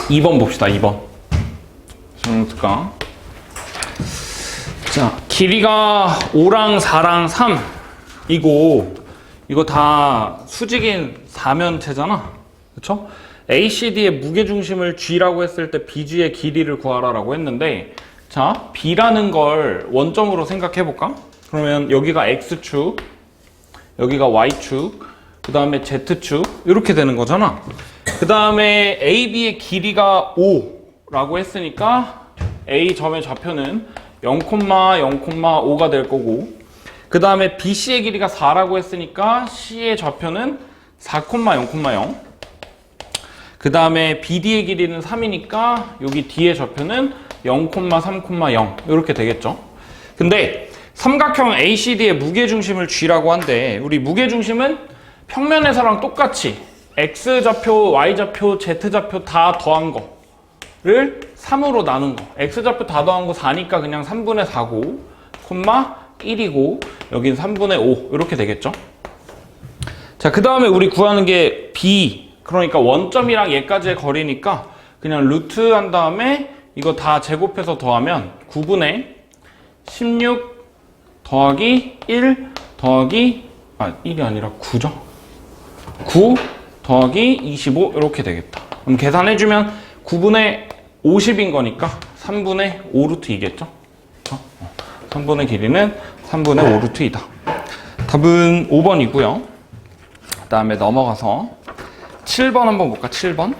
2번 봅시다. 2번. 어떨까? 자, 길이가 5랑 4랑 3 이거 다 수직인 사면체잖아. 그쵸? ACD의 무게중심을 G라고 했을 때 BG의 길이를 구하라라고 했는데, 자, B라는 걸 원점으로 생각해 볼까? 그러면 여기가 X축, 여기가 Y축, 그 다음에 Z축 이렇게 되는 거잖아. 그 다음에 AB의 길이가 5라고 했으니까 A 점의 좌표는 0,0,5가 될 거고, 그 다음에 BC의 길이가 4라고 했으니까 C의 좌표는 4,0,0. 그 다음에 BD의 길이는 3이니까 여기 D의 좌표는 0,3,0 이렇게 되겠죠. 근데 삼각형 ACD의 무게중심을 G라고 한데, 우리 무게중심은 평면에서랑 똑같이 X좌표, Y좌표, Z좌표 다 더한 거를 3으로 나눈 거. X좌표 다 더한 거 4니까 그냥 3분의 4고, 1이고, 여긴 3분의 5 이렇게 되겠죠. 자, 그 다음에 우리 구하는 게 B, 그러니까 원점이랑 얘까지의 거리니까 그냥 루트 한 다음에 이거 다 제곱해서 더하면 9분의 16 더하기 1 더하기 1이 아니라 9죠. 9 더하기 25 이렇게 되겠다. 그럼 계산해주면 9분의 50인 거니까 3분의 5 루트 2겠죠. 3분의 길이는 3분의 5 루트 2다. 답은 5번이고요. 그 다음에 넘어가서 7번 한번 볼까? 7번.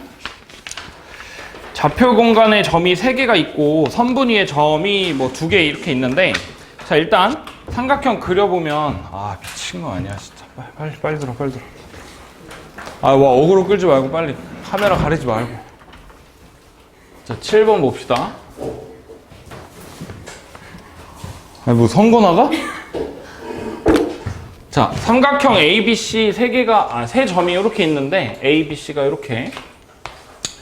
좌표 공간에 점이 3개가 있고 선분 위에 점이 뭐 2개 이렇게 있는데, 자, 일단 삼각형 그려보면, 미친 거 아니야 진짜. 빨리 들어. 와, 어그로 끌지 말고 빨리 카메라 가리지 말고. 자, 7번 봅시다. 뭐 선거 나가? 자, 삼각형 ABC 세 점이 이렇게 있는데, ABC가 이렇게.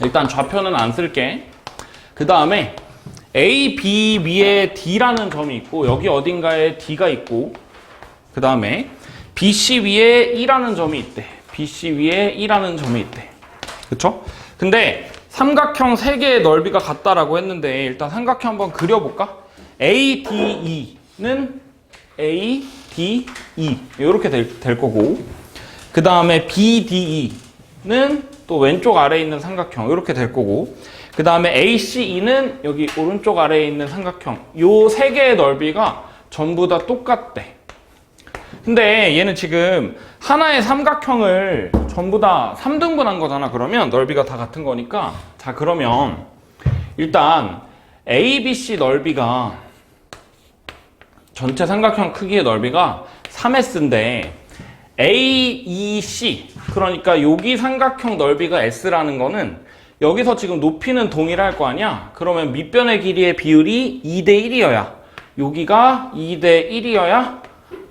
일단 좌표는 안 쓸게. 그 다음에 A, B 위에 D라는 점이 있고, 여기 어딘가에 D가 있고, 그 다음에 BC 위에 E라는 점이 있대. BC 위에 E라는 점이 있대. 그쵸? 근데 삼각형 3개의 넓이가 같다라고 했는데, 일단 삼각형 한번 그려볼까? ADE는 ADE 이렇게 될 거고, 그 다음에 BDE는 또 왼쪽 아래에 있는 삼각형 이렇게 될 거고, 그 다음에 ACE는 여기 오른쪽 아래에 있는 삼각형, 요 3개의 넓이가 전부 다 똑같대. 근데 얘는 지금 하나의 삼각형을 전부 다 3등분한 거잖아. 그러면 넓이가 다 같은 거니까, 자, 그러면 일단 ABC 넓이가, 전체 삼각형 크기의 넓이가 3S인데 AEC, 그러니까 여기 삼각형 넓이가 S라는 거는 여기서 지금 높이는 동일할 거 아니야? 그러면 밑변의 길이의 비율이 2대1이어야, 여기가 2대1이어야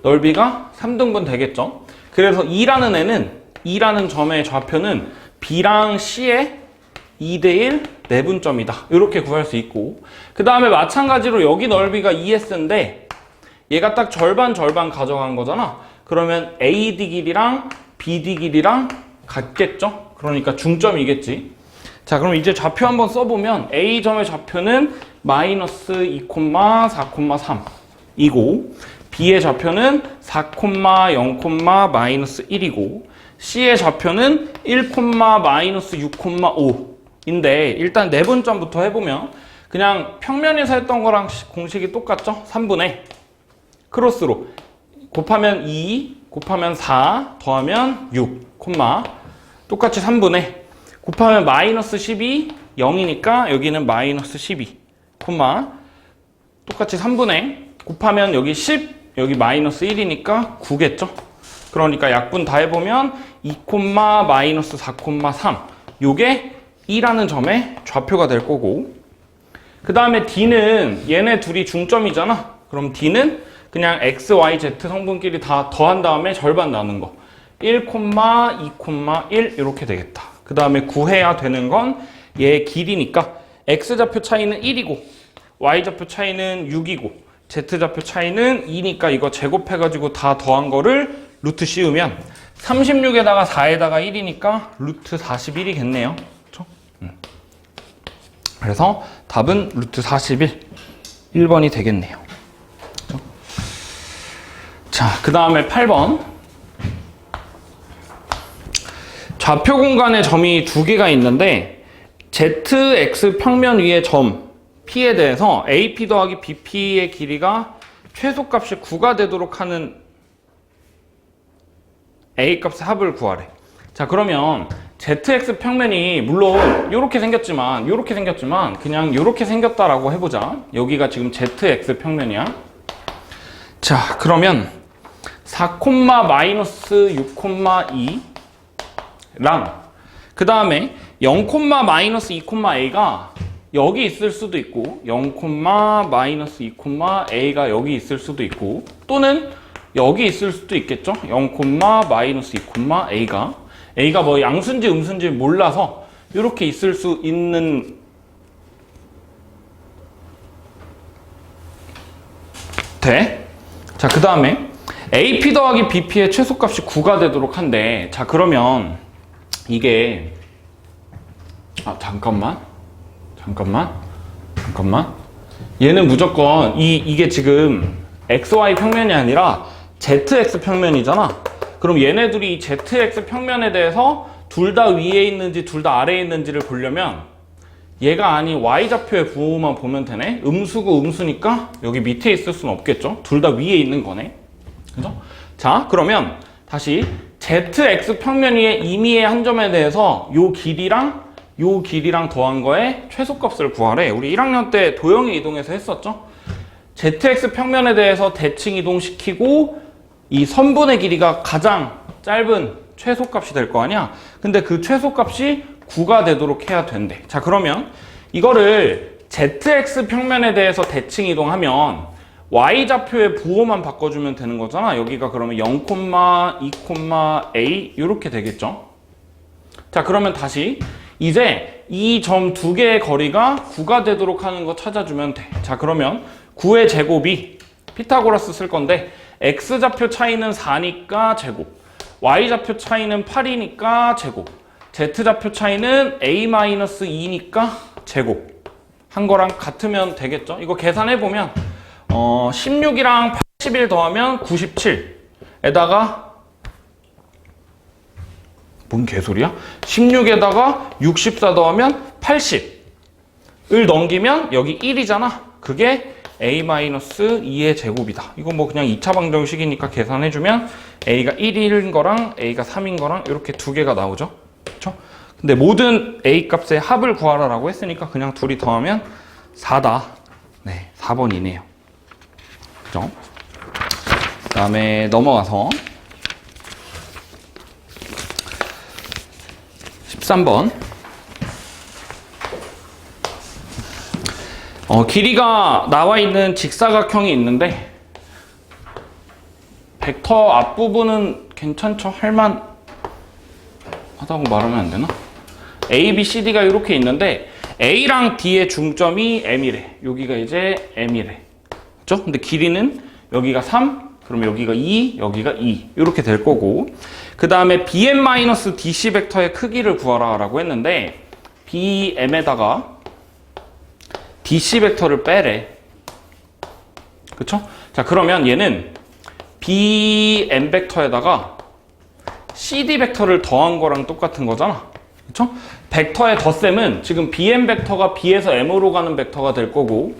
넓이가 3등분 되겠죠? 그래서 E라는 점의 좌표는 B랑 C의 2대1 내분점이다. 이렇게 구할 수 있고, 그 다음에 마찬가지로 여기 넓이가 2S인데 얘가 딱 절반 가져간 거잖아. 그러면 AD 길이랑 BD 길이랑 같겠죠? 그러니까 중점이겠지. 자, 그럼 이제 좌표 한번 써보면 A점의 좌표는 마이너스 2,4,3 이고, B의 좌표는 4,0, 마이너스 1이고, C의 좌표는 1, 마이너스 6,5 인데, 일단 내분점부터 해보면 그냥 평면에서 했던 거랑 공식이 똑같죠? 3분의 크로스로 곱하면 2, 곱하면 4, 더하면 6, 똑같이 3분의 곱하면 마이너스 12, 0이니까 여기는 마이너스 12, 똑같이 3분의 곱하면 여기 10, 여기 마이너스 1이니까 9겠죠? 그러니까 약분 다 해보면 2, 마이너스 4,3, 요게 E라는 점의 좌표가 될 거고, 그 다음에 D는 얘네 둘이 중점이잖아. 그럼 D는 그냥 X, Y, Z 성분끼리 다 더한 다음에 절반 나눈 거, 1, 2,1 이렇게 되겠다. 그 다음에 구해야 되는 건 얘의 길이니까 X좌표 차이는 1이고 Y좌표 차이는 6이고 Z좌표 차이는 2니까 이거 제곱해가지고 다 더한 거를 루트 씌우면 36에다가 4에다가 1이니까 루트 41이겠네요. 그쵸? 그래서 답은 루트 41, 1번이 되겠네요. 그렇죠? 자, 그 다음에 8번. 좌표 공간에 점이 두 개가 있는데 ZX 평면 위의 점 P에 대해서 AP 더하기 BP의 길이가 최소값이 9가 되도록 하는 A값의 합을 구하래. 자, 그러면 ZX 평면이 물론 이렇게 생겼지만 그냥 이렇게 생겼다라고 해보자. 여기가 지금 ZX 평면이야. 자, 그러면 4,-6,2랑 그 다음에 0,-2,a가 여기 있을 수도 있고 0,-2,a가 여기 있을 수도 있고 또는 여기 있을 수도 있겠죠. 0,-2,a가 a가 뭐 양수인지 음수인지 몰라서 이렇게 있을 수 있는 돼. 자, 그 다음에 AP 더하기 BP의 최소값이 9가 되도록 한대. 자, 그러면 이게 잠깐만 얘는 무조건 이게 지금 XY 평면이 아니라 ZX 평면이잖아. 그럼 얘네들이 이 ZX 평면에 대해서 둘 다 위에 있는지 둘 다 아래에 있는지를 보려면 얘가 아닌 Y좌표의 부호만 보면 되네. 음수고 음수니까 여기 밑에 있을 수는 없겠죠. 둘 다 위에 있는 거네. 그죠? 자, 그러면 다시 ZX 평면 위에 임의의 한 점에 대해서 요 길이랑 더한 거에 최소값을 구하래. 우리 1학년 때 도형의 이동에서 했었죠? ZX 평면에 대해서 대칭 이동시키고 이 선분의 길이가 가장 짧은 최소값이 될 거 아니야? 근데 그 최소값이 9가 되도록 해야 된대. 자, 그러면 이거를 ZX 평면에 대해서 대칭 이동하면 Y좌표의 부호만 바꿔주면 되는 거잖아. 여기가 그러면 0,2,a 이렇게 되겠죠. 자, 그러면 다시 이제 이 점 두 개의 거리가 9가 되도록 하는 거 찾아주면 돼. 자, 그러면 9의 제곱이 피타고라스 쓸 건데 X좌표 차이는 4니까 제곱, Y좌표 차이는 8이니까 제곱, Z좌표 차이는 A-2니까 제곱 한 거랑 같으면 되겠죠. 이거 계산해보면 16이랑 81 더하면 97에다가 뭔 개소리야? 16에다가 64 더하면 80을 넘기면 여기 1이잖아. 그게 A-2의 제곱이다. 이건 뭐 그냥 2차 방정식이니까 계산해주면 A가 1인 거랑 A가 3인 거랑 이렇게 두 개가 나오죠. 그쵸? 근데 모든 A 값의 합을 구하라라고 했으니까 그냥 둘이 더하면 4다. 네, 4번이네요. 그죠? 그 다음에 넘어가서 13번. 길이가 나와 있는 직사각형이 있는데 벡터 앞부분은 괜찮죠? 할만 하다고 말하면 안 되나? A, B, C, D가 이렇게 있는데 A랑 D의 중점이 M이래. 여기가 이제 M이래. 그렇죠? 근데 길이는 여기가 3, 그럼 여기가 2, 여기가 2 이렇게 될 거고, 그 다음에 BM-DC 벡터의 크기를 구하라 라고 했는데 BM에다가 DC 벡터를 빼래. 그쵸? 자, 그러면 얘는 BM 벡터에다가 CD 벡터를 더한 거랑 똑같은 거잖아. 그쵸? 벡터의 덧셈은 지금 BM 벡터가 B에서 M으로 가는 벡터가 될 거고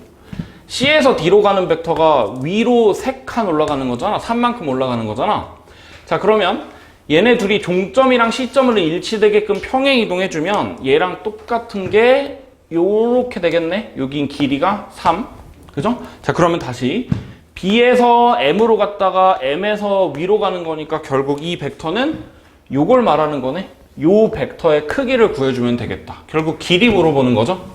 C에서 D로 가는 벡터가 위로 3칸 올라가는 거잖아. 3만큼 올라가는 거잖아. 자, 그러면 얘네 둘이 종점이랑 C점을 일치되게끔 평행 이동해주면 얘랑 똑같은 게 요렇게 되겠네. 여긴 길이가 3. 그죠? 자, 그러면 다시 B에서 M으로 갔다가 M에서 위로 가는 거니까 결국 이 벡터는 요걸 말하는 거네. 요 벡터의 크기를 구해주면 되겠다. 결국 길이 물어보는 거죠.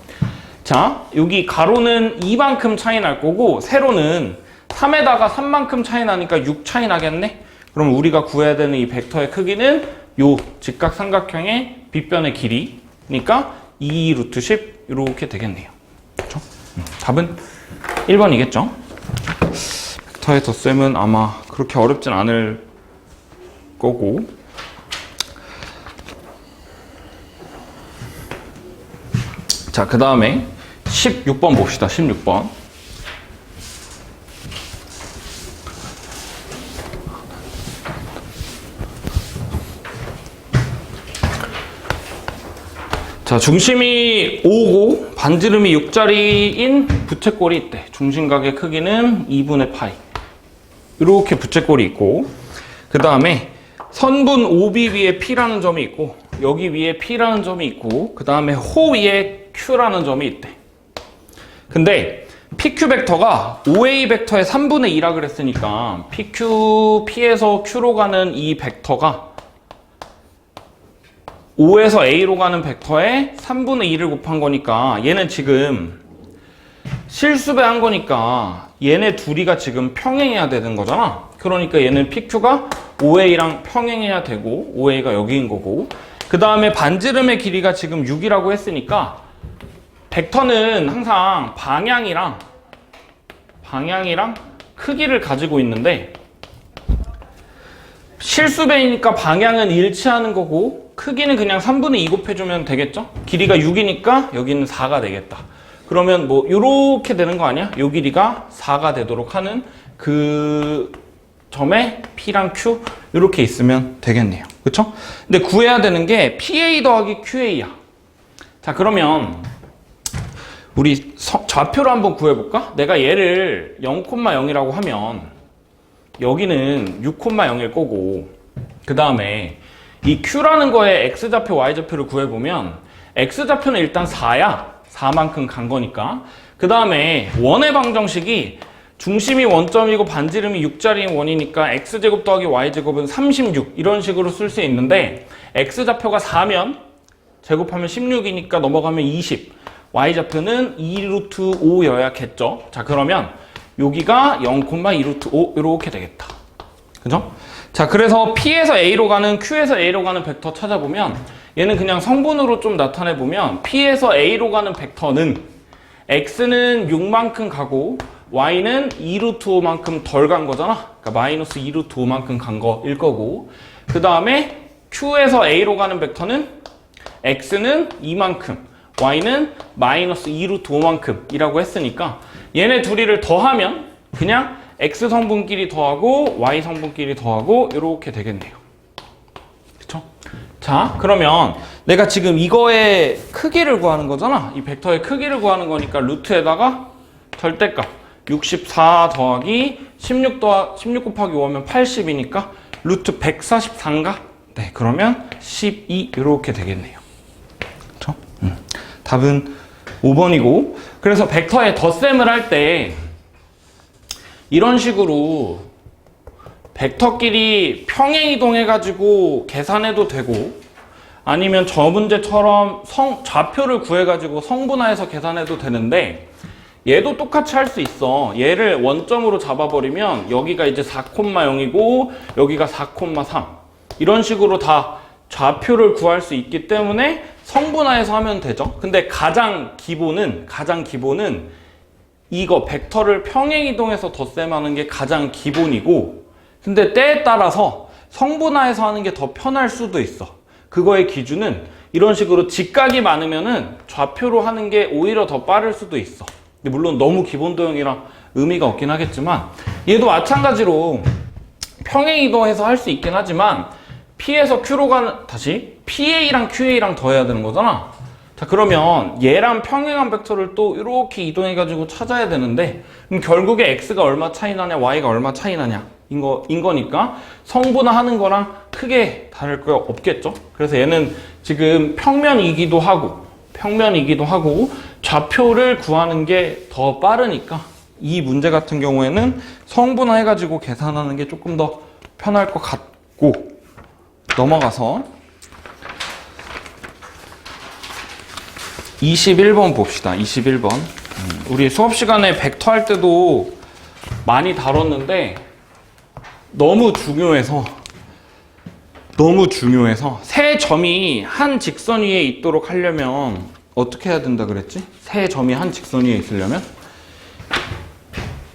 자, 여기 가로는 2만큼 차이 날 거고 세로는 3에다가 3만큼 차이 나니까 6 차이 나겠네. 그럼 우리가 구해야 되는 이 벡터의 크기는 요 직각삼각형의 빗변의 길이니까 2 루트 10 이렇게 되겠네요. 그렇죠? 답은 1번이겠죠? 벡터의 덧셈은 아마 그렇게 어렵진 않을 거고, 자, 그 다음에 16번 봅시다. 16번. 자, 중심이 5고 반지름이 6짜리인 부채꼴이 있대. 중심각의 크기는 2분의 파이. 이렇게 부채꼴이 있고, 그 다음에 선분 OB 위에 P라는 점이 있고, 여기 위에 P라는 점이 있고, 그 다음에 호 위에 Q라는 점이 있대. 근데 PQ 벡터가 OA 벡터의 3분의 2라 그랬으니까 P에서 Q로 가는 이 벡터가 O에서 A로 가는 벡터의 3분의 2를 곱한 거니까 얘는 지금 실수배한 거니까 얘네 둘이가 지금 평행해야 되는 거잖아. 그러니까 얘는 PQ가 OA랑 평행해야 되고 OA가 여기인 거고, 그 다음에 반지름의 길이가 지금 6이라고 했으니까 벡터는 항상 방향이랑 크기를 가지고 있는데 실수배이니까 방향은 일치하는 거고 크기는 그냥 3분의 2 곱해주면 되겠죠? 길이가 6이니까 여기는 4가 되겠다. 그러면 뭐 요렇게 되는 거 아니야? 요 길이가 4가 되도록 하는 그 점에 P랑 Q 이렇게 있으면 되겠네요. 그쵸? 근데 구해야 되는 게 PA 더하기 QA야. 자, 그러면 우리 좌표를 한번 구해볼까? 내가 얘를 0,0이라고 하면 여기는 6,0일 거고, 그 다음에 이 Q라는 거에 X좌표, Y좌표를 구해보면 X좌표는 일단 4야. 4만큼 간 거니까. 그 다음에 원의 방정식이 중심이 원점이고 반지름이 6짜리인 원이니까 X제곱 더하기 Y제곱은 36 이런 식으로 쓸 수 있는데, X좌표가 4면 제곱하면 16이니까 넘어가면 20, Y좌표는 2루트 5여야겠죠. 자, 그러면 여기가 0,2루트 5 이렇게 되겠다. 그죠? 자, 그래서 P에서 A로 가는, Q에서 A로 가는 벡터 찾아보면 얘는 그냥 성분으로 좀 나타내보면 P에서 A로 가는 벡터는 X는 6만큼 가고 Y는 2루트 5만큼 덜 간 거잖아. 그러니까 마이너스 2루트 5만큼 간 거일 거고, 그 다음에 Q에서 A로 가는 벡터는 X는 2만큼 Y는 마이너스 2루트 5만큼 이라고 했으니까 얘네 둘이를 더하면 그냥 X 성분끼리 더하고 Y 성분끼리 더하고 이렇게 되겠네요. 그쵸? 자, 그러면 내가 지금 이거의 크기를 구하는 거잖아. 이 벡터의 크기를 구하는 거니까 루트에다가 절대값 64 더하기 16 곱하기 5하면 80이니까 루트 144인가? 네, 그러면 12 이렇게 되겠네요. 그쵸? 답은 5번이고, 그래서 벡터의 덧셈을 할 때 이런 식으로 벡터끼리 평행 이동해가지고 계산해도 되고, 아니면 저 문제처럼 좌표를 구해가지고 성분화해서 계산해도 되는데, 얘도 똑같이 할 수 있어. 얘를 원점으로 잡아버리면 여기가 이제 4,0이고 여기가 4,3 이런 식으로 다 좌표를 구할 수 있기 때문에 성분화해서 하면 되죠. 근데 가장 기본은 이거 벡터를 평행 이동해서 덧셈하는 게 가장 기본이고, 근데 때에 따라서 성분화해서 하는 게 더 편할 수도 있어. 그거의 기준은 이런 식으로 직각이 많으면은 좌표로 하는 게 오히려 더 빠를 수도 있어. 근데 물론 너무 기본 도형이라 의미가 없긴 하겠지만, 얘도 마찬가지로 평행 이동해서 할 수 있긴 하지만 P에서 Q로 가는, 다시 PA랑 QA랑 더해야 되는 거잖아. 자, 그러면 얘랑 평행한 벡터를 또 이렇게 이동해가지고 찾아야 되는데, 그럼 결국에 X가 얼마 차이 나냐, Y가 얼마 차이 나냐 인 거니까 성분화하는 거랑 크게 다를 거 없겠죠. 그래서 얘는 지금 평면이기도 하고 좌표를 구하는 게 더 빠르니까 이 문제 같은 경우에는 성분화해가지고 계산하는 게 조금 더 편할 것 같고, 넘어가서 21번 봅시다. 21번. 우리 수업 시간에 벡터 할 때도 많이 다뤘는데 너무 중요해서 세 점이 한 직선 위에 있도록 하려면 어떻게 해야 된다 그랬지? 세 점이 한 직선 위에 있으려면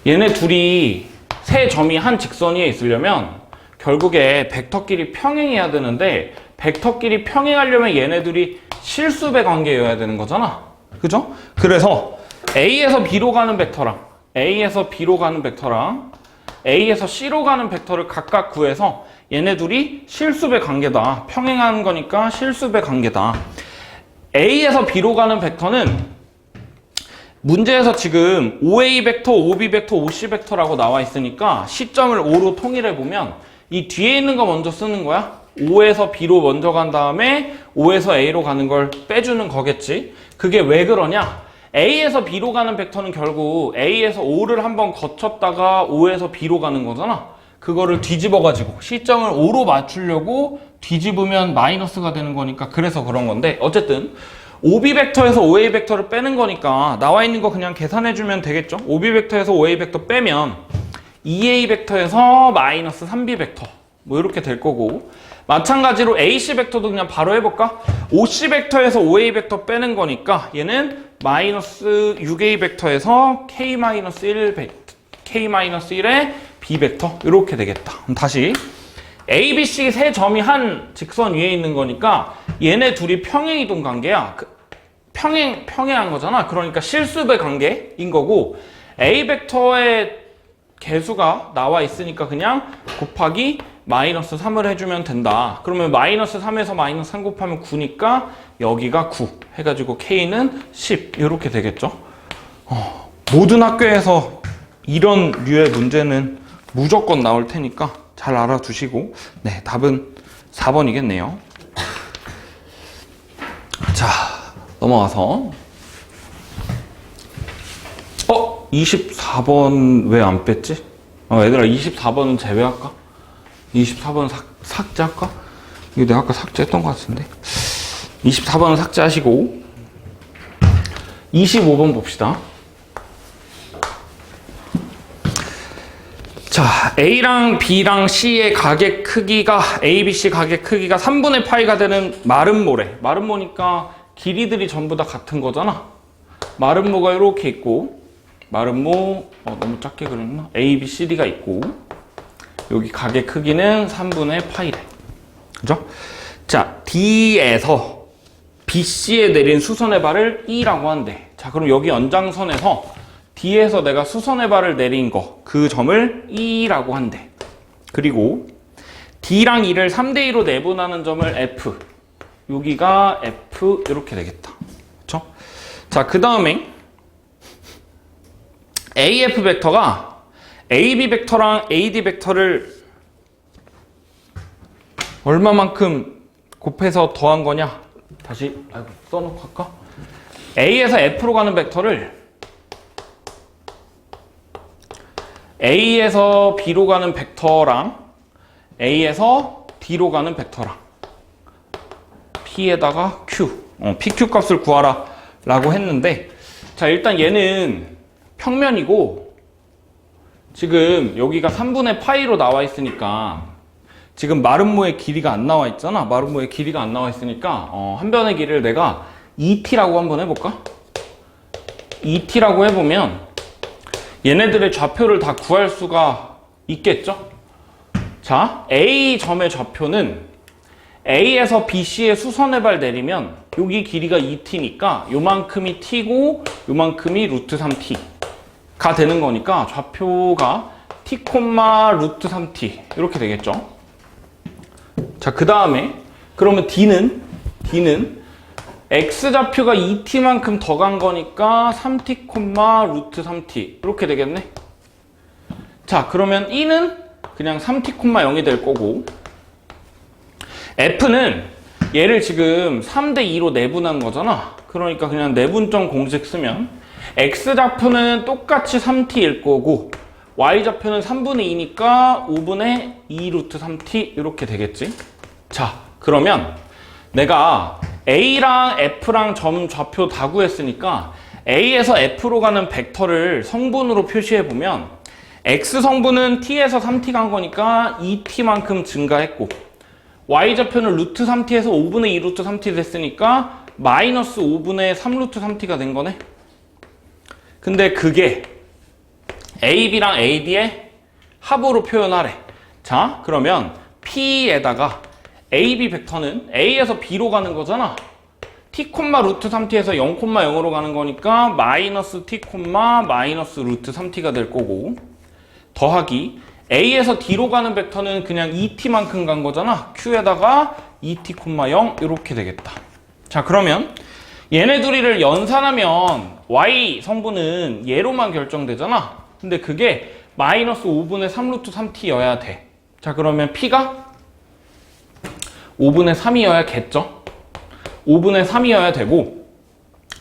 얘네 둘이 세 점이 한 직선 위에 있으려면 결국에 벡터끼리 평행해야 되는데, 벡터끼리 평행하려면 얘네들이 실수배 관계여야 되는 거잖아. 그죠? 그래서 A에서 B로 가는 벡터랑 A에서 B로 가는 벡터랑 A에서 C로 가는 벡터를 각각 구해서 얘네 둘이 실수배 관계다. 평행하는 거니까 실수배 관계다. A에서 B로 가는 벡터는 문제에서 지금 OA 벡터, OB 벡터, OC 벡터라고 나와 있으니까 시점을 O로 통일해 보면 이 뒤에 있는 거 먼저 쓰는 거야. O에서 B로 먼저 간 다음에 O에서 A로 가는 걸 빼주는 거겠지. 그게 왜 그러냐? A에서 B로 가는 벡터는 결국 A에서 O를 한번 거쳤다가 O에서 B로 가는 거잖아. 그거를 뒤집어가지고 시점을 O로 맞추려고 뒤집으면 마이너스가 되는 거니까 그래서 그런 건데 어쨌든 OB 벡터에서 OA 벡터를 빼는 거니까 나와 있는 거 그냥 계산해주면 되겠죠. OB 벡터에서 OA 벡터 빼면 2A 벡터에서 마이너스 3B 벡터 뭐 이렇게 될 거고 마찬가지로 AC 벡터도 그냥 바로 해볼까? OC 벡터에서 OA 벡터 빼는 거니까 얘는 마이너스 6A 벡터에서 K-1 K-1의 B 벡터 이렇게 되겠다. 그럼 다시 A, B, C 세 점이 한 직선 위에 있는 거니까 얘네 둘이 평행이동 관계야. 평행한 거잖아. 그러니까 실수배 관계인 거고 A 벡터의 개수가 나와 있으니까 그냥 곱하기 마이너스 3을 해주면 된다. 그러면 마이너스 3에서 마이너스 3 곱하면 9니까 여기가 9 해가지고 K는 10 이렇게 되겠죠. 모든 학교에서 이런 류의 문제는 무조건 나올 테니까 잘 알아두시고 네, 답은 4번이겠네요. 자, 넘어가서 24번 왜 안 뺐지? 얘들아 24번은 제외할까? 24번은 삭제할까? 이거 내가 아까 삭제했던 것 같은데 24번은 삭제하시고 25번 봅시다. 자, A랑 B랑 C의 가계 크기가 A, B, C 가계 크기가 3분의 파이가 되는 마름모래. 마름모니까 길이들이 전부 다 같은 거잖아. 마름모가 이렇게 있고 마름모 너무 작게 그렸나? A, B, C, D가 있고 여기 가계 크기는 3분의 파이래. 그죠? 자, D에서 BC에 내린 수선의 발을 E라고 한대. 자, 그럼 여기 연장선에서 D에서 내가 수선의 발을 내린 거, 그 점을 E라고 한대. 그리고 D랑 E를 3대2로 내분하는 점을 F. 여기가 F 이렇게 되겠다. 그쵸? 자, 그 다음에 AF 벡터가 AB 벡터랑 AD 벡터를 얼마만큼 곱해서 더한 거냐? 다시 써놓고 할까? A에서 F로 가는 벡터를 A에서 B로 가는 벡터랑 A에서 D로 가는 벡터랑 P에다가 Q, PQ 값을 구하라 라고 했는데 자, 일단 얘는 평면이고 지금 여기가 3분의 파이로 나와 있으니까 지금 마름모의 길이가 안 나와 있잖아. 마름모의 길이가 안 나와 있으니까 한 변의 길이를 내가 2t라고 한번 해볼까? 2t라고 해보면 얘네들의 좌표를 다 구할 수가 있겠죠? 자, A 점의 좌표는 A에서 BC의 수선의 발 내리면 여기 길이가 2t니까 요만큼이 t고 요만큼이 루트 3t가 되는 거니까 좌표가 t, 루트 3t 이렇게 되겠죠? 자, 그 다음에 그러면 D는 X좌표가 2t만큼 더 간 거니까 3t, 루트 3t 이렇게 되겠네. 자, 그러면 E는 그냥 3t, 0이 될 거고 F는 얘를 지금 3대2로 내분한 거잖아. 그러니까 그냥 내분점 공식 쓰면 X좌표는 똑같이 3t일 거고 Y좌표는 3분의 2니까 5분의 2 루트 3t 이렇게 되겠지. 자, 그러면 내가 A랑 F랑 점 좌표 다 구했으니까 A에서 F로 가는 벡터를 성분으로 표시해보면 X 성분은 T에서 3T 간 거니까 2T만큼 증가했고 Y좌표는 루트 3T에서 5분의 2 루트 3T 됐으니까 마이너스 5분의 3 루트 3T가 된 거네. 근데 그게 AB랑 AD의 합으로 표현하래. 자, 그러면 P에다가 AB 벡터는 A에서 B로 가는 거잖아. t, 루트 3t에서 0,0으로 가는 거니까 마이너스 t, 마이너스 루트 3t가 될 거고, 더하기 a에서 d로 가는 벡터는 그냥 2t만큼 간 거잖아. q에다가 2t, 0 이렇게 되겠다. 자, 그러면 얘네 둘이를 연산하면 y 성분은 얘로만 결정되잖아. 근데 그게 마이너스 5분의 3 루트 3t여야 돼. 자, 그러면 p가 5분의 3이어야겠죠? 5분의 3이어야 되고,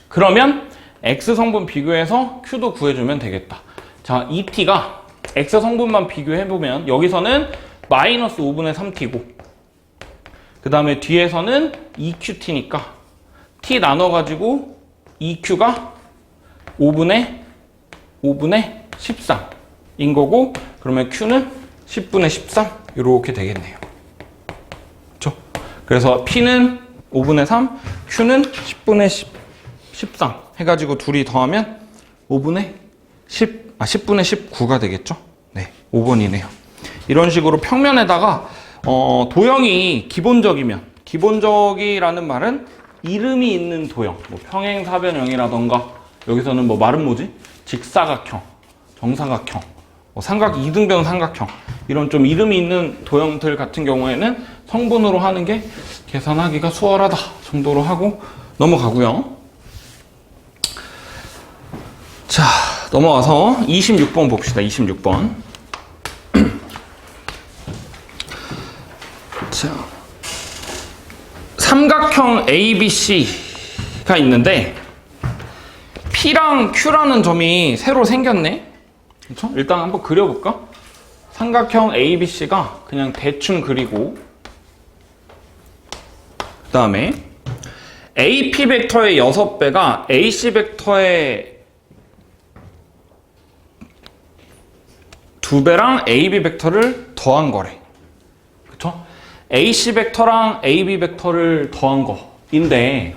그러면 x 성분 비교해서 q도 구해주면 되겠다. 자, 2t가 x 성분만 비교해보면 여기서는 마이너스 5분의 3t고, 그 다음에 뒤에서는 2qt니까 t 나눠가지고 2q가 5분의 13인 거고, 그러면 q는 10분의 13 이렇게 되겠네요. 그렇죠? 그래서 p는 5분의 3, q는 10분의 13 해가지고 둘이 더하면 10분의 19가 되겠죠? 네, 5번이네요. 이런 식으로 평면에다가 도형이 기본적이라는 말은 이름이 있는 도형, 뭐 평행사변형이라던가, 여기서는 뭐 말은 뭐지? 직사각형, 정사각형, 삼각 이등변 삼각형, 이런 좀 이름이 있는 도형들 같은 경우에는 성분으로 하는 게 계산하기가 수월하다 정도로 하고 넘어가고요. 자, 넘어와서 26번 봅시다. 26번. 자, 삼각형 ABC가 있는데 P랑 Q라는 점이 새로 생겼네. 그렇죠? 일단 한번 그려볼까? 삼각형 ABC가 그냥 대충 그리고, 그 다음에 AP 벡터의 6배가 AC 벡터의 2배랑 AB 벡터를 더한 거래. 그쵸? AC 벡터랑 AB 벡터를 더한 거인데,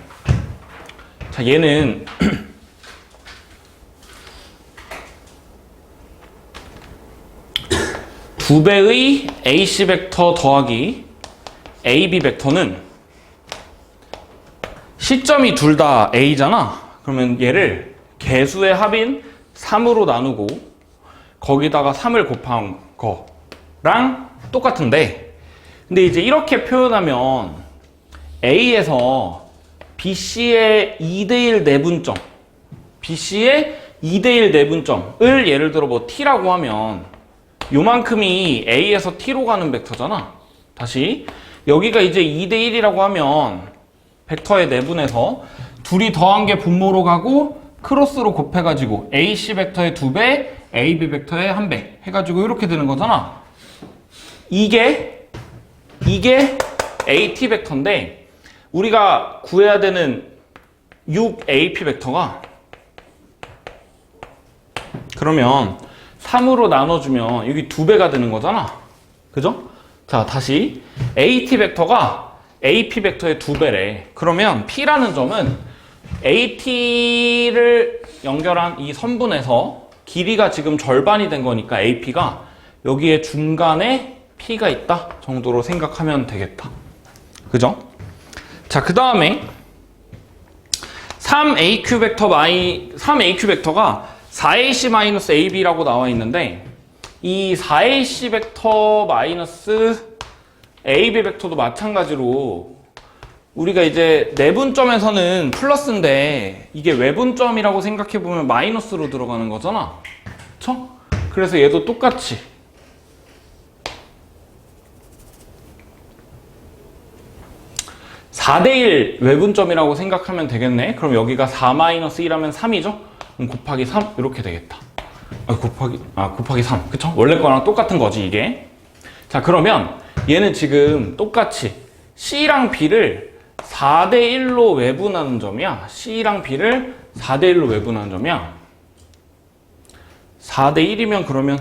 자, 얘는 2배의 AC 벡터 더하기 AB 벡터는 시점이 둘 다 A잖아. 그러면 얘를 개수의 합인 3으로 나누고 거기다가 3을 곱한 거랑 똑같은데, 근데 이제 이렇게 표현하면 A에서 BC의 2대1 내분점, BC의 2대1 내분점을 예를 들어 뭐 T라고 하면 요만큼이 A에서 T로 가는 벡터잖아. 다시 여기가 이제 2대1이라고 하면 벡터의 내분에서 둘이 더한 게 분모로 가고 크로스로 곱해가지고 AC 벡터의 2배, AB 벡터의 1배 해가지고 이렇게 되는 거잖아. 이게 AT 벡터인데, 우리가 구해야 되는 6AP 벡터가, 그러면 3으로 나눠주면 여기 2배가 되는 거잖아. 그죠? 자, 다시 AT 벡터가 AP 벡터의 2배래. 그러면 P라는 점은 AT를 연결한 이 선분에서 길이가 지금 절반이 된 거니까 AP가 여기에 중간에 P가 있다 정도로 생각하면 되겠다. 그죠? 자, 그 다음에 3AQ 벡터가 4AC-AB라고 나와 있는데, 이 4AC 벡터 마이너스 AB 벡터도 마찬가지로 우리가 이제 내분점에서는 플러스인데 이게 외분점이라고 생각해보면 마이너스로 들어가는 거잖아. 그쵸? 그래서 얘도 똑같이 4대1 외분점이라고 생각하면 되겠네. 그럼 여기가 4-1하면 3이죠? 그럼 곱하기 3 이렇게 되겠다. 곱하기 3. 그쵸? 원래 거랑 똑같은 거지 이게. 자, 그러면 얘는 지금 똑같이 C랑 B를 4대1로 외분하는 점이야. C랑 B를 4대1로 외분하는 점이야. 4대1이면 그러면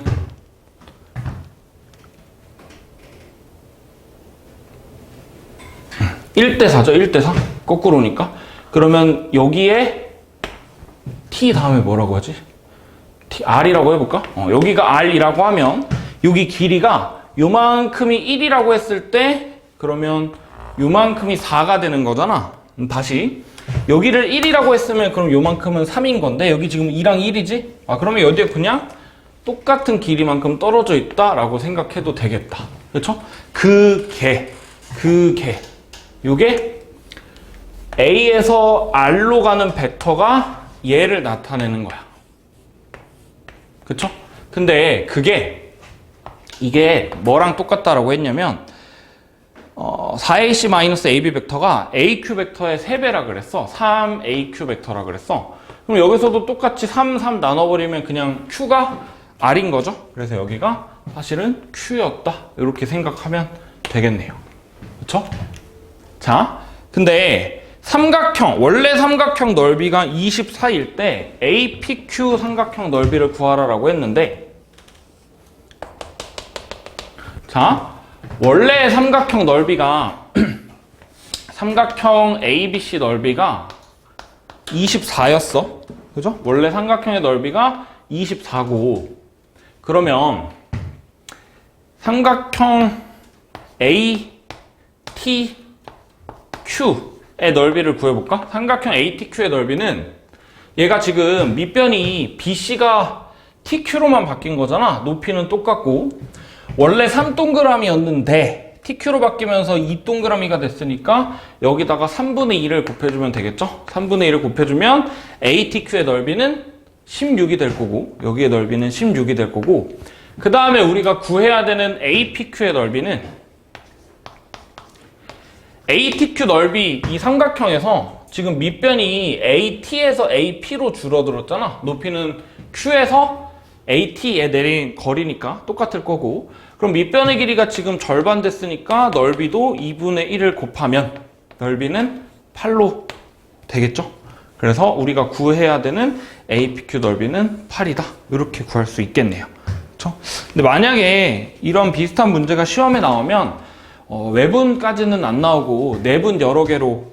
1대4죠. 1대4. 거꾸로니까. 그러면 여기에 T 다음에 뭐라고 하지? R이라고 해볼까? 여기가 R이라고 하면 여기 길이가 요만큼이 1이라고 했을 때 그러면 요만큼이 4가 되는 거잖아. 다시 여기를 1이라고 했으면 그럼 요만큼은 3인 건데 여기 지금 2랑 1이지? 아 그러면 여기에 그냥 똑같은 길이만큼 떨어져 있다라고 생각해도 되겠다. 그렇죠? 요게 A에서 R로 가는 벡터가 얘를 나타내는 거야. 그쵸? 근데 이게 뭐랑 똑같다라고 했냐면 4ac-ab 벡터가 aq 벡터의 3배라 그랬어. 3aq 벡터라 그랬어. 그럼 여기서도 똑같이 3, 3 나눠버리면 그냥 q가 r인 거죠. 그래서 여기가 사실은 q였다. 이렇게 생각하면 되겠네요. 그쵸? 자, 근데 원래 삼각형 넓이가 24일 때 APQ 삼각형 넓이를 구하라라고 했는데, 자, 원래 삼각형 넓이가 삼각형 ABC 넓이가 24였어. 그죠? 원래 삼각형의 넓이가 24고, 그러면 삼각형 ATQ의 넓이를 구해볼까? 삼각형 ATQ의 넓이는 얘가 지금 밑변이 BC가 TQ로만 바뀐 거잖아. 높이는 똑같고 원래 3동그라미였는데 TQ로 바뀌면서 2동그라미가 됐으니까 여기다가 3분의 2를 곱해주면 되겠죠? 3분의 2를 곱해주면 ATQ의 넓이는 16이 될 거고 여기의 넓이는 16이 될 거고 그 다음에 우리가 구해야 되는 APQ의 넓이는 ATQ 넓이 이 삼각형에서 지금 밑변이 AT에서 AP로 줄어들었잖아. 높이는 Q에서 AT에 내린 거리니까 똑같을 거고 그럼 밑변의 길이가 지금 절반 됐으니까 넓이도 2분의 1을 곱하면 넓이는 8로 되겠죠? 그래서 우리가 구해야 되는 APQ 넓이는 8이다. 이렇게 구할 수 있겠네요. 그렇죠? 근데 만약에 이런 비슷한 문제가 시험에 나오면 외분까지는 안 나오고 내분 여러 개로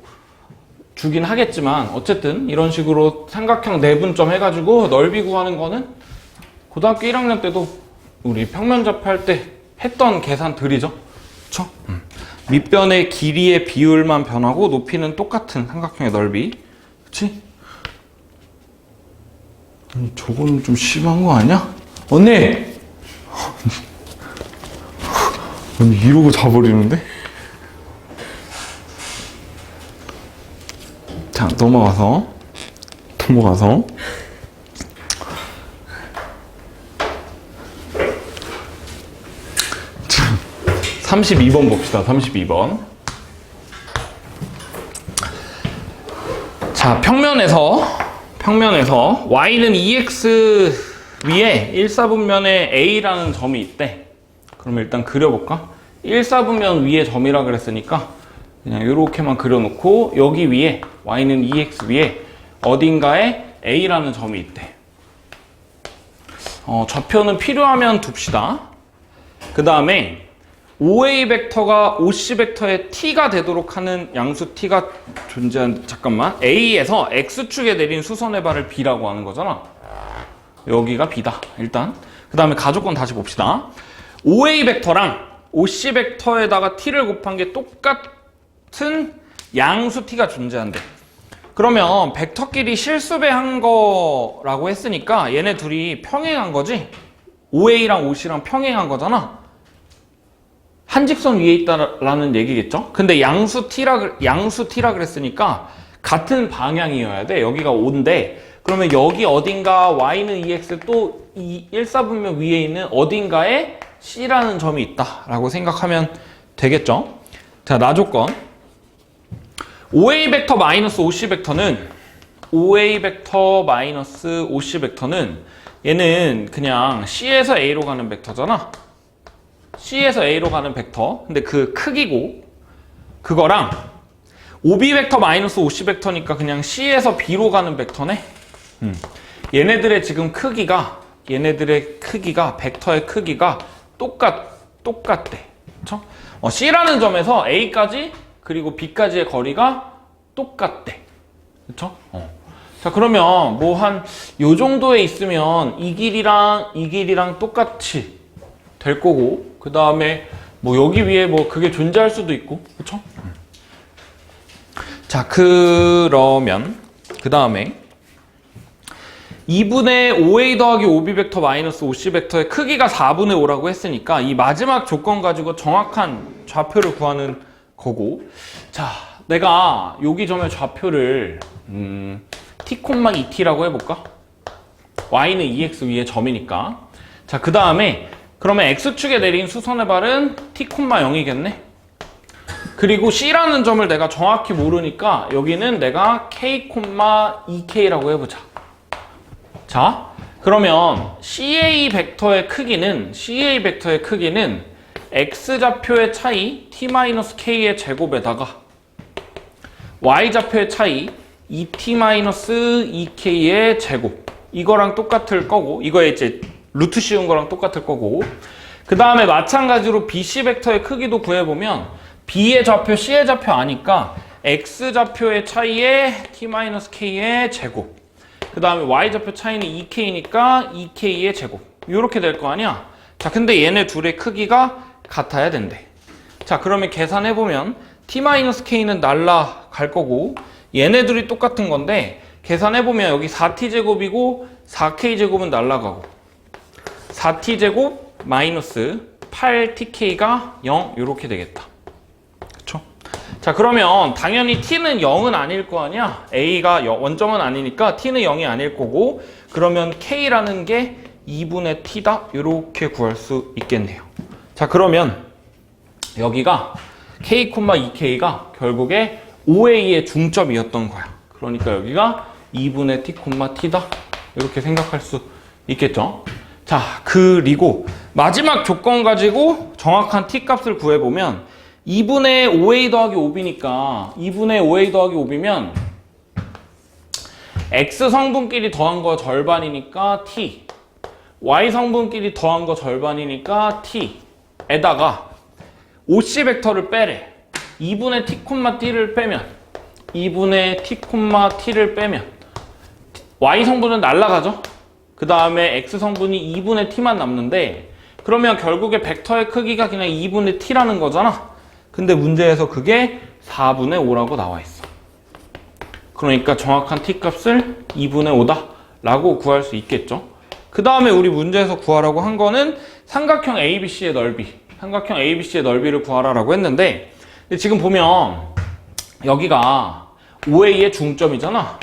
주긴 하겠지만 어쨌든 이런 식으로 삼각형 내분점 해가지고 넓이 구하는 거는 고등학교 1학년 때도 우리 평면접 할 때 했던 계산들이죠. 그쵸? 밑변의 길이의 비율만 변하고 높이는 똑같은 삼각형의 넓이. 그치? 아니, 저거는 좀 심한 거 아니야? 언니! 아니, 이러고 자버리는데? 자, 넘어가서 32번 봅시다. 32번. 자, 평면에서 y는 2x 위에 1사분면에 a라는 점이 있대. 그러면 일단 그려볼까? 1사분면 위에 점이라 그랬으니까 그냥 이렇게만 그려놓고 여기 위에 y는 2x 위에 어딘가에 a라는 점이 있대. 좌표는 필요하면 둡시다. 그 다음에 OA 벡터가 OC 벡터의 t가 되도록 하는 양수 t가 존재한 잠깐만 A에서 x축에 내린 수선의 발을 b라고 하는 거잖아. 여기가 b다. 일단 그 다음에 가족권 다시 봅시다. OA 벡터랑 OC 벡터에다가 t를 곱한 게 똑같은 양수 t가 존재한대. 그러면 벡터끼리 실수배한 거라고 했으니까 얘네 둘이 평행한 거지. OA랑 OC랑 평행한 거잖아. 한 직선 위에 있다라는 얘기겠죠? 근데 양수 t라 그랬으니까 같은 방향이어야 돼. 여기가 O인데 그러면 여기 어딘가 y는 2x 또 이 1사분면 위에 있는 어딘가에 c라는 점이 있다라고 생각하면 되겠죠? 자, 나조건 OA 벡터 마이너스 OC 벡터는 얘는 그냥 C에서 A로 가는 벡터잖아. C에서 A로 가는 벡터. 근데 그 크기고 그거랑 OB 벡터 마이너스 OC 벡터니까 그냥 C에서 B로 가는 벡터네. 얘네들의 지금 크기가 벡터의 크기가 똑같대. 그쵸? C라는 점에서 A까지 그리고 B까지의 거리가 똑같대. 그쵸? 자, 그러면 뭐 한 요 정도에 있으면 이 길이랑 똑같이 될 거고, 그 다음에 뭐 여기 위에 뭐 그게 존재할 수도 있고, 그쵸? 자, 그러면 그 다음에 2분의 5a 더하기 5b 벡터 마이너스 5c 벡터의 크기가 4분의 5라고 했으니까 이 마지막 조건 가지고 정확한 좌표를 구하는 거고, 자, 내가 여기 점의 좌표를 t, 2t라고 해볼까? y는 2x 위에 점이니까. 자, 그 다음에 그러면 x축에 내린 수선의 발은 t, 0이겠네? 그리고 c라는 점을 내가 정확히 모르니까 여기는 내가 k, 2k라고 해보자. 자, 그러면 CA 벡터의 크기는 X좌표의 차이 t-k의 제곱에다가 Y좌표의 차이 2t-2k의 제곱, 이거랑 똑같을 거고, 이거에 이제 루트 씌운 거랑 똑같을 거고, 그 다음에 마찬가지로 BC 벡터의 크기도 구해보면 B의 좌표, C의 좌표 아니까 X좌표의 차이에 t-k의 제곱, 그 다음에 y좌표 차이는 2k니까 2k의 제곱, 이렇게 될 거 아니야. 자, 근데 얘네 둘의 크기가 같아야 된대. 자, 그러면 계산해보면 t-k는 날라갈 거고 얘네들이 똑같은 건데, 계산해보면 여기 4t제곱이고 4k제곱은 날라가고 4t제곱 마이너스 8tk가 0, 이렇게 되겠다. 그쵸? 자, 그러면 당연히 t는 0은 아닐 거 아니야. a가 원점은 아니니까 t는 0이 아닐 거고, 그러면 k라는 게 2분의 t다, 이렇게 구할 수 있겠네요. 자, 그러면 여기가 k, 2k가 결국에 5a의 중점이었던 거야. 그러니까 여기가 2분의 t, t다, 이렇게 생각할 수 있겠죠. 자, 그리고 마지막 조건 가지고 정확한 t 값을 구해보면 2분의 5a 더하기 5b니까 2분의 5a 더하기 5b면 x 성분끼리 더한 거 절반이니까 t, y 성분끼리 더한 거 절반이니까 t 에다가 OC 벡터를 빼래. 2분의 t, t를 빼면 2분의 t, t를 빼면 y 성분은 날라가죠. 그 다음에 x 성분이 2분의 t만 남는데, 그러면 결국에 벡터의 크기가 그냥 2분의 t라는 거잖아. 근데 문제에서 그게 4분의 5라고 나와 있어. 그러니까 정확한 t 값을 2분의 5다 라고 구할 수 있겠죠. 그 다음에 우리 문제에서 구하라고 한 거는 삼각형 ABC의 넓이, 삼각형 ABC의 넓이를 구하라 라고 했는데, 지금 보면 여기가 5A의 중점이잖아.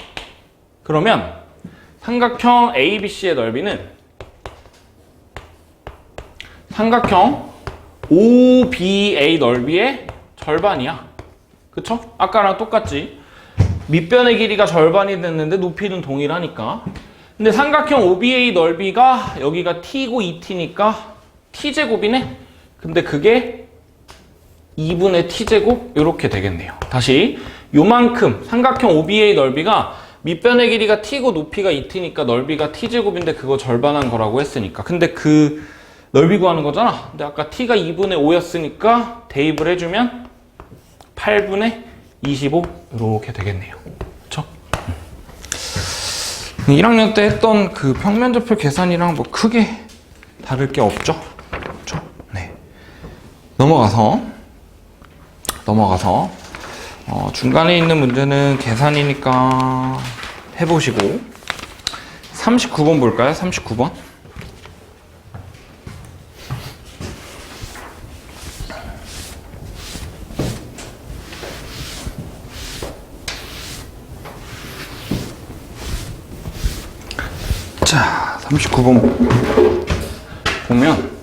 그러면 삼각형 ABC의 넓이는 삼각형 OBA 넓이의 절반이야. 그쵸? 아까랑 똑같지? 밑변의 길이가 절반이 됐는데 높이는 동일하니까. 근데 삼각형 OBA 넓이가 여기가 t고 2t니까 t제곱이네? 근데 그게 2분의 t제곱? 이렇게 되겠네요. 다시, 요만큼 삼각형 OBA 넓이가 밑변의 길이가 t고 높이가 2t니까 넓이가 t제곱인데 그거 절반한 거라고 했으니까. 근데 그 넓이 구하는 거잖아. 근데 아까 t가 2분의 5였으니까 대입을 해주면 8분의 25 이렇게 되겠네요. 그쵸? 1학년 때 했던 그 평면좌표 계산이랑 뭐 크게 다를 게 없죠? 그쵸? 네. 넘어가서 중간에 있는 문제는 계산이니까 해보시고 39번 볼까요? 39번. 자, 39번 보면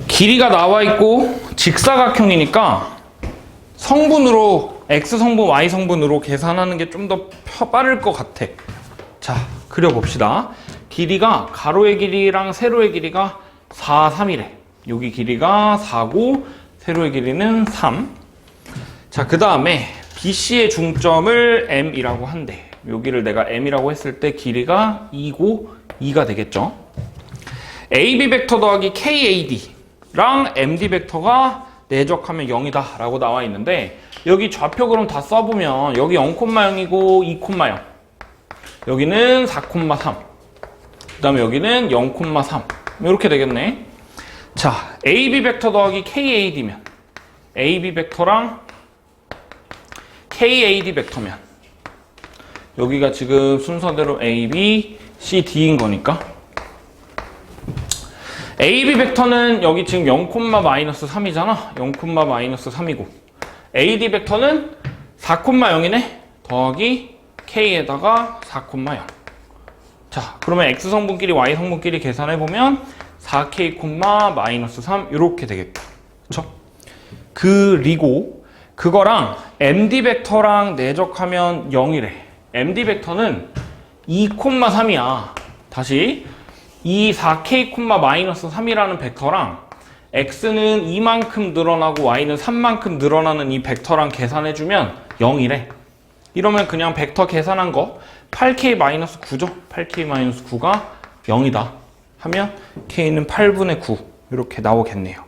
길이가 나와 있고 직사각형이니까 성분으로, X성분, Y성분으로 계산하는 게 좀 더 빠를 것 같아. 자, 그려봅시다. 길이가, 가로의 길이랑 세로의 길이가 4, 3이래. 여기 길이가 4고 세로의 길이는 3. 자, 그 다음에 BC의 중점을 M이라고 한대. 여기를 내가 M이라고 했을 때 길이가 2고 2가 되겠죠. AB 벡터 더하기 KAD랑 MD 벡터가 내적하면 0이다 라고 나와 있는데, 여기 좌표 그럼 다 써보면 여기 0,0이고 2,0, 여기는 4,3, 그 다음에 여기는 0,3 이렇게 되겠네. 자, AB 벡터 더하기 KAD면 AB 벡터랑 KAD 벡터면 여기가 지금 순서대로 A, B, C, D인 거니까 AB 벡터는 여기 지금 0,-3이잖아. 0,-3이고 AD 벡터는 4,0이네. 더하기 K에다가 4,0. 자, 그러면 X 성분끼리 Y 성분끼리 계산해보면 4K,-3 이렇게 되겠다. 그쵸? 그리고 그거랑 MD 벡터랑 내적하면 0이래. MD 벡터는 2,3이야. 다시 이 4K,-3이라는 벡터랑 X는 2만큼 늘어나고 Y는 3만큼 늘어나는 이 벡터랑 계산해주면 0이래. 이러면 그냥 벡터 계산한 거 8K-9죠? 8K-9가 0이다 하면 K는 8분의 9 이렇게 나오겠네요.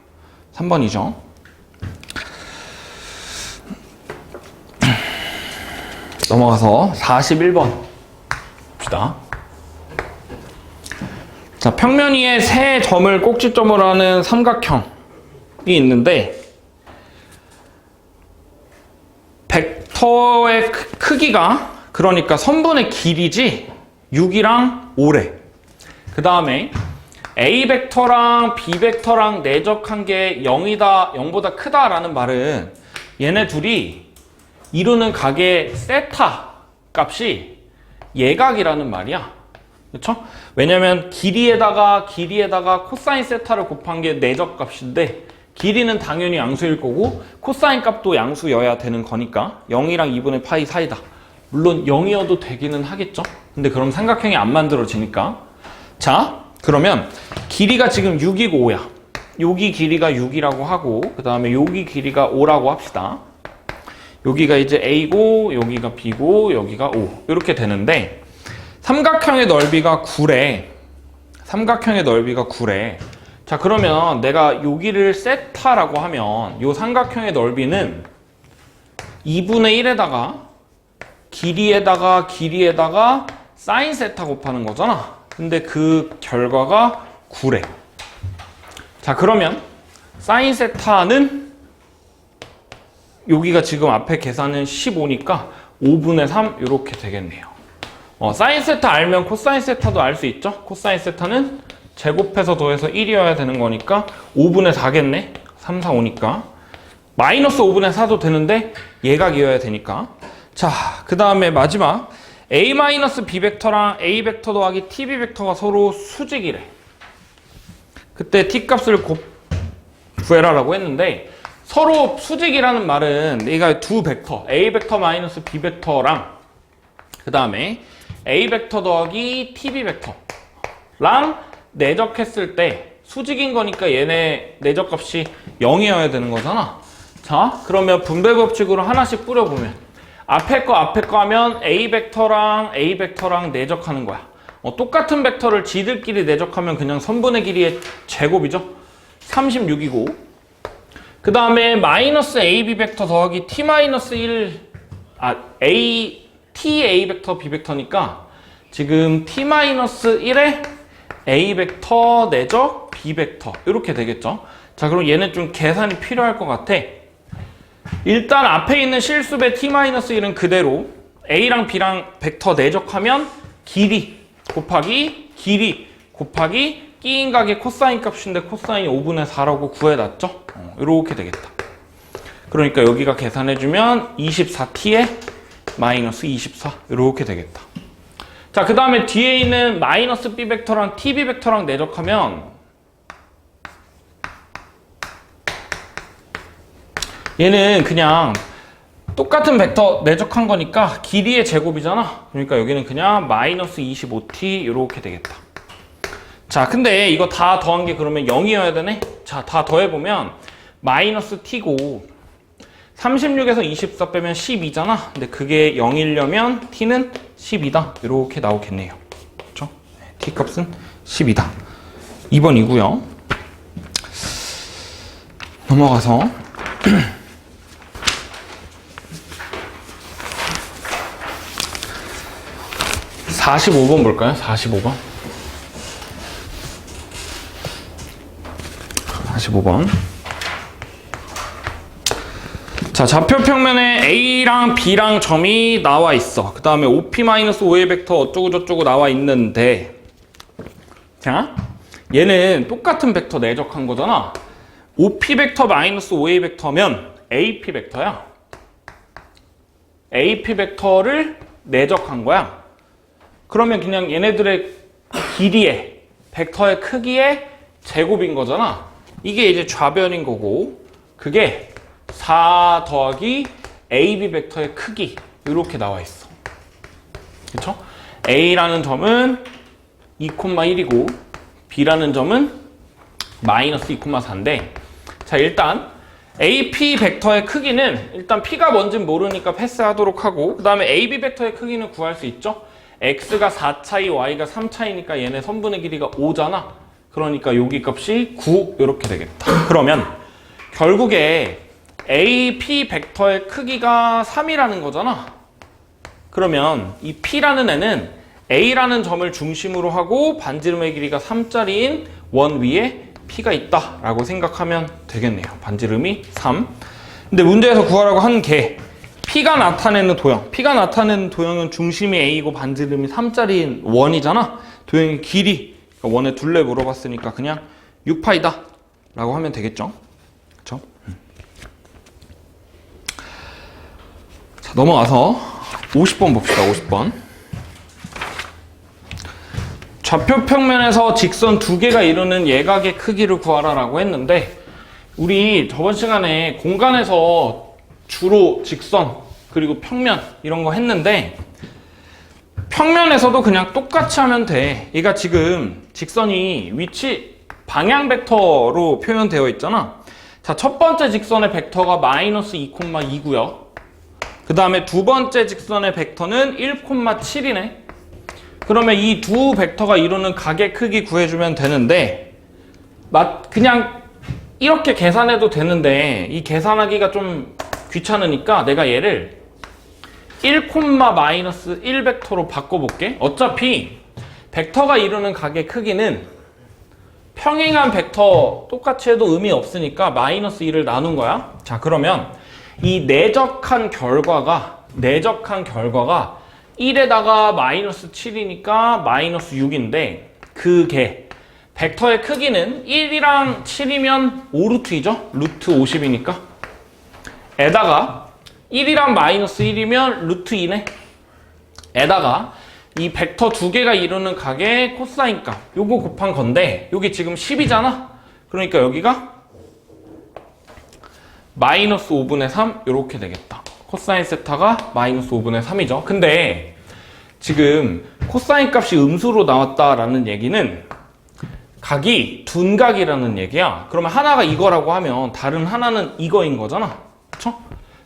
3번이죠. 넘어가서 41번 봅시다. 자, 평면 위에 세 점을 꼭지점으로 하는 삼각형이 있는데 벡터의 크기가 그러니까 선분의 길이지 6이랑 5래. 그 다음에 A 벡터랑 B 벡터랑 내적한 게 0이다, 0보다 크다라는 말은 얘네 둘이 이루는 각의 세타 값이 예각이라는 말이야. 그렇죠? 왜냐면 길이에다가 코사인 세타를 곱한 게 내적 값인데 길이는 당연히 양수일 거고 코사인 값도 양수여야 되는 거니까 0이랑 2분의 파이 사이다. 물론 0이어도 되기는 하겠죠. 근데 그럼 삼각형이 안 만들어지니까. 자, 그러면 길이가 지금 6이고 5야. 여기 길이가 6이라고 하고 그 다음에 여기 길이가 5라고 합시다. 여기가 이제 A고 여기가 B고 여기가 O 이렇게 되는데 삼각형의 넓이가 9래. 삼각형의 넓이가 9래. 자, 그러면 내가 여기를 세타라고 하면 이 삼각형의 넓이는 2분의 1에다가 길이에다가 사인 세타 곱하는 거잖아. 근데 그 결과가 9래. 자, 그러면 사인 세타는 여기가 지금 앞에 계산은 15니까 5분의 3 이렇게 되겠네요. 사인 세타 알면 코사인 세타도 알 수 있죠? 코사인 세타는 제곱해서 더해서 1이어야 되는 거니까 5분의 4겠네? 3, 4, 5니까. 마이너스 5분의 4도 되는데 예각이어야 되니까. 자, 그 다음에 마지막 A-B 벡터랑 A 벡터 더하기 TB 벡터가 서로 수직이래. 그때 T 값을 구해라라고 했는데 서로 수직이라는 말은 얘가 두 벡터 A 벡터 마이너스 B 벡터랑 그 다음에 A 벡터 더하기 TB 벡터랑 내적했을 때 수직인 거니까 얘네 내적값이 0이어야 되는 거잖아. 자, 그러면 분배 법칙으로 하나씩 뿌려보면 앞에 거 하면 A 벡터랑 내적하는 거야. 똑같은 벡터를 지들끼리 내적하면 그냥 선분의 길이의 제곱이죠. 36이고 그 다음에 마이너스 AB 벡터 더하기 T-1 TA 벡터 B 벡터니까 지금 T-1에 A 벡터 내적 B 벡터 이렇게 되겠죠. 자, 그럼 얘는 좀 계산이 필요할 것 같아. 일단 앞에 있는 실수배 T-1은 그대로 A랑 B랑 벡터 내적하면 길이 곱하기 끼인 각의 코사인 값인데 코사인이 5분의 4라고 구해놨죠. 이렇게 되겠다. 그러니까 여기가 계산해주면 24T에 마이너스 24 이렇게 되겠다. 자, 그 다음에 뒤에 있는 마이너스 B 벡터랑 TB 벡터랑 내적하면 얘는 그냥 똑같은 벡터 내적한 거니까 길이의 제곱이잖아. 그러니까 여기는 그냥 마이너스 25T 이렇게 되겠다. 자, 근데 이거 다 더한 게 그러면 0이어야 되네? 자, 다 더해보면 마이너스 T고 36에서 24 빼면 12잖아. 근데 그게 0이려면 T는 10이다. 이렇게 나오겠네요. 그렇죠? T 값은 10이다. 2번이고요. 넘어가서 45번 볼까요? 45번. 자, 좌표 평면에 A랑 B랑 점이 나와 있어. 그 다음에 OP-5의 벡터 어쩌고저쩌고 나와 있는데, 자, 얘는 똑같은 벡터 내적한 거잖아. OP 벡터 마이너스 OA 벡터면 AP 벡터야. AP 벡터를 내적한 거야. 그러면 그냥 얘네들의 길이의 벡터의 크기의 제곱인 거잖아. 이게 이제 좌변인 거고, 그게 4 더하기 AB 벡터의 크기 이렇게 나와 있어. 그쵸? A라는 점은 2,1이고 B라는 점은 마이너스 2,4인데, 자, 일단 AP 벡터의 크기는 일단 P가 뭔진 모르니까 패스하도록 하고, 그 다음에 AB 벡터의 크기는 구할 수 있죠? X가 4 차이, Y가 3 차이니까 얘네 선분의 길이가 5잖아. 그러니까 여기 값이 9 이렇게 되겠다. 그러면 결국에 AP 벡터의 크기가 3이라는 거잖아. 그러면 이 P라는 애는 A라는 점을 중심으로 하고 반지름의 길이가 3짜리인 원 위에 P가 있다라고 생각하면 되겠네요. 반지름이 3. 근데 문제에서 구하라고 한 게 P가 나타내는 도형. P가 나타내는 도형은 중심이 A이고 반지름이 3짜리인 원이잖아. 도형의 길이. 그러니까 원의 둘레 물어봤으니까 그냥 6파이다 라고 하면 되겠죠. 그쵸? 자, 넘어가서 50번 봅시다. 50번. 좌표 평면에서 직선 두 개가 이루는 예각의 크기를 구하라라고 했는데, 우리 저번 시간에 공간에서 주로 직선 그리고 평면 이런 거 했는데, 평면에서도 그냥 똑같이 하면 돼. 얘가 지금 직선이 위치 방향 벡터로 표현되어 있잖아. 자, 첫 번째 직선의 벡터가 마이너스 2,2고요. 그 다음에 두 번째 직선의 벡터는 1,7이네. 그러면 이 두 벡터가 이루는 각의 크기 구해주면 되는데, 그냥 이렇게 계산해도 되는데 이 계산하기가 좀 귀찮으니까 내가 얘를 1,-1 벡터로 바꿔볼게. 어차피 벡터가 이루는 각의 크기는 평행한 벡터 똑같이 해도 의미 없으니까 마이너스 1을 나눈 거야. 자, 그러면 이 내적한 결과가 1에다가 마이너스 7이니까 마이너스 6인데, 그게 벡터의 크기는 1이랑 7이면 5루트이죠? 루트 50이니까. 에다가 1이랑 마이너스 1이면 루트 2네. 에다가 이 벡터 두 개가 이루는 각의 코사인 값, 요거 곱한 건데, 여기 지금 10이잖아? 그러니까 여기가 마이너스 5분의 3 이렇게 되겠다. 코사인 세타가 마이너스 5분의 3이죠. 근데 지금 코사인 값이 음수로 나왔다라는 얘기는 각이 둔각이라는 얘기야. 그러면 하나가 이거라고 하면 다른 하나는 이거인 거잖아. 그쵸?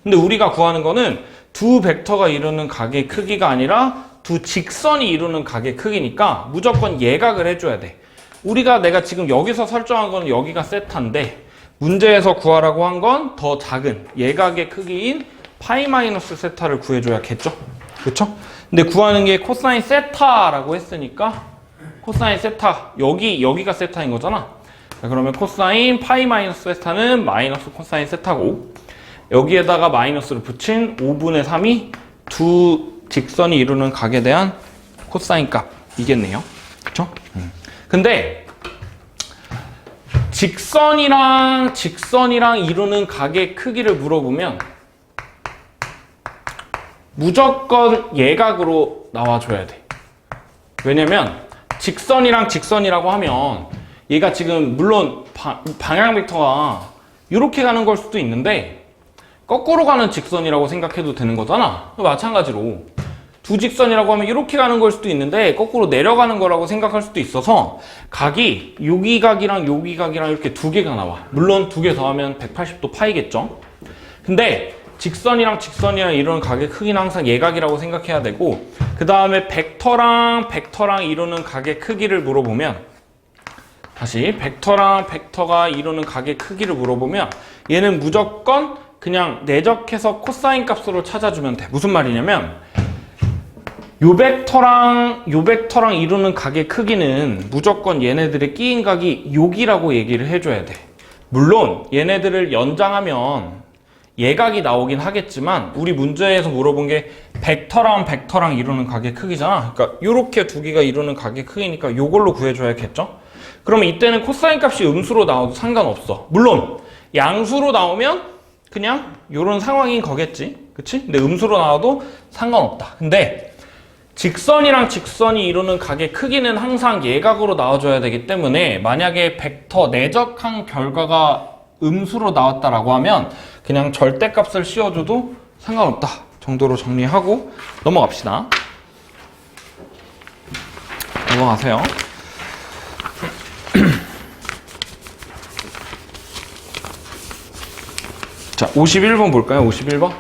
근데 우리가 구하는 거는 두 벡터가 이루는 각의 크기가 아니라 두 직선이 이루는 각의 크기니까 무조건 예각을 해줘야 돼. 내가 지금 여기서 설정한 건 여기가 세타인데, 문제에서 구하라고 한 건 더 작은 예각의 크기인 파이 마이너스 세타를 구해줘야겠죠? 그쵸? 근데 구하는 게 코사인 세타라고 했으니까 코사인 세타, 여기가 세타인 거잖아. 자, 그러면 코사인 파이 마이너스 세타는 마이너스 코사인 세타고, 여기에다가 마이너스를 붙인 5분의 3이 두 직선이 이루는 각에 대한 코사인 값이겠네요. 그쵸? 근데 직선이랑 이루는 각의 크기를 물어보면 무조건 예각으로 나와줘야 돼. 왜냐면 직선이라고 하면 얘가 지금 물론 방향 벡터가 이렇게 가는 걸 수도 있는데 거꾸로 가는 직선이라고 생각해도 되는 거잖아. 마찬가지로 두 직선이라고 하면 이렇게 가는 걸 수도 있는데 거꾸로 내려가는 거라고 생각할 수도 있어서 각이 여기 각이랑 여기 각이랑 이렇게 두 개가 나와. 물론 두 개 더하면 180도 파이겠죠. 근데 직선이랑 이루는 각의 크기는 항상 예각이라고 생각해야 되고, 그 다음에 벡터랑 이루는 각의 크기를 물어보면, 다시 벡터가 이루는 각의 크기를 물어보면 얘는 무조건 그냥 내적해서 코사인 값으로 찾아주면 돼. 무슨 말이냐면 요 벡터랑 이루는 각의 크기는 무조건 얘네들의 끼인 각이 여기라고 얘기를 해줘야 돼. 물론 얘네들을 연장하면 예각이 나오긴 하겠지만 우리 문제에서 물어본 게 벡터랑 이루는 각의 크기잖아. 그러니까 요렇게 두 개가 이루는 각의 크기니까 요걸로 구해줘야겠죠? 그러면 이때는 코사인 값이 음수로 나와도 상관없어. 물론 양수로 나오면 그냥 요런 상황인 거겠지. 그치? 근데 음수로 나와도 상관없다. 근데 직선이랑 직선이 이루는 각의 크기는 항상 예각으로 나와줘야 되기 때문에 만약에 벡터 내적한 결과가 음수로 나왔다라고 하면 그냥 절대값을 씌워줘도 상관없다 정도로 정리하고 넘어갑시다. 넘어가세요. 자, 51번 볼까요? 51번.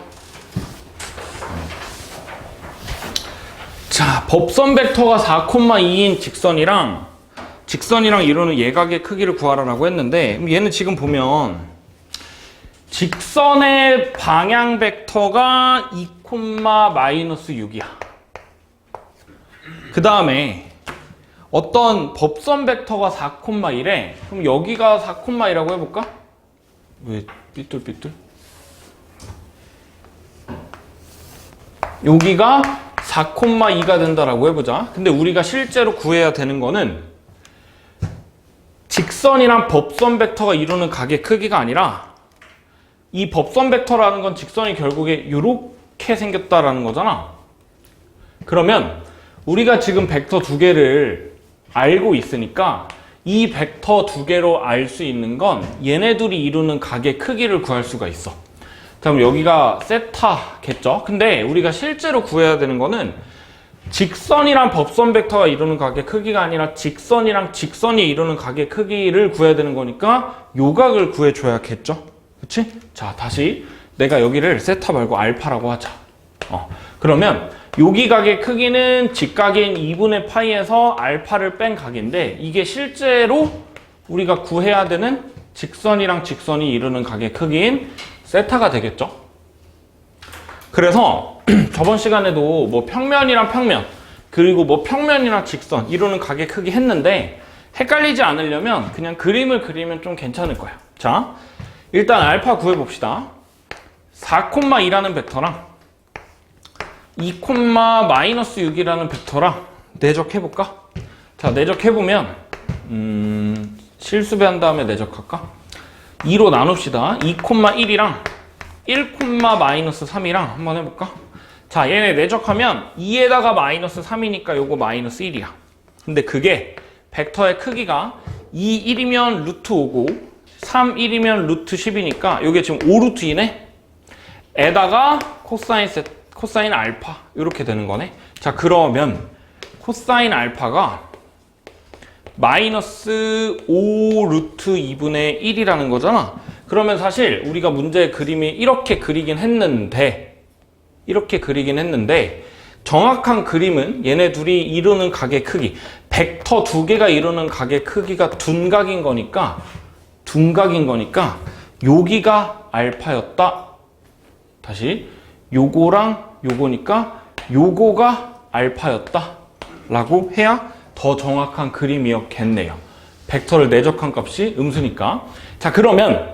자, 법선 벡터가 4,2인 직선이랑 이루는 예각의 크기를 구하라고 했는데 얘는 지금 보면 직선의 방향 벡터가 2,-6이야. 그 다음에 어떤 법선 벡터가 4,1에 그럼 여기가 4,2라고 해볼까? 왜 삐뚤삐뚤? 여기가 4,2가 된다라고 해보자. 근데 우리가 실제로 구해야 되는 거는 직선이랑 법선 벡터가 이루는 각의 크기가 아니라 이 법선 벡터라는 건 직선이 결국에 이렇게 생겼다라는 거잖아. 그러면 우리가 지금 벡터 두 개를 알고 있으니까 이 벡터 두 개로 알 수 있는 건 얘네 둘이 이루는 각의 크기를 구할 수가 있어. 그럼 여기가 세타겠죠? 근데 우리가 실제로 구해야 되는 거는 직선이랑 법선 벡터가 이루는 각의 크기가 아니라 직선이랑 직선이 이루는 각의 크기를 구해야 되는 거니까 요 각을 구해줘야겠죠? 그치? 자, 다시 내가 여기를 세타 말고 알파라고 하자. 그러면 여기 각의 크기는 직각인 2분의 파이에서 알파를 뺀 각인데 이게 실제로 우리가 구해야 되는 직선이랑 직선이 이루는 각의 크기인 세타가 되겠죠? 그래서 저번 시간에도 뭐 평면이랑 평면 그리고 뭐 평면이랑 직선 이루는 각의 크기 했는데 헷갈리지 않으려면 그냥 그림을 그리면 좀 괜찮을 거야. 자, 일단 알파 구해봅시다. 4,2라는 벡터랑 2,-6이라는 벡터랑 내적해볼까? 자, 내적해보면 실수배한 다음에 내적할까? 2로 나눕시다. 2,1이랑 1,-3이랑 한번 해볼까? 자, 얘네 내적하면 2에다가 -3이니까 요거 -1이야. 근데 그게 벡터의 크기가 2, 1이면 루트 5고 3, 1이면 루트 10이니까 요게 지금 5루트이네? 에다가 코사인 알파 이렇게 되는 거네. 자, 그러면 코사인 알파가 -5 루트 2분의 1이라는 거잖아. 그러면 사실 우리가 문제의 그림이 이렇게 그리긴 했는데 정확한 그림은 얘네 둘이 이루는 각의 크기, 벡터 두 개가 이루는 각의 크기가 둔각인 거니까 여기가 알파였다. 다시 요거랑 요거니까 요거가 알파였다 라고 해야 더 정확한 그림이었겠네요. 벡터를 내적한 값이 음수니까. 자, 그러면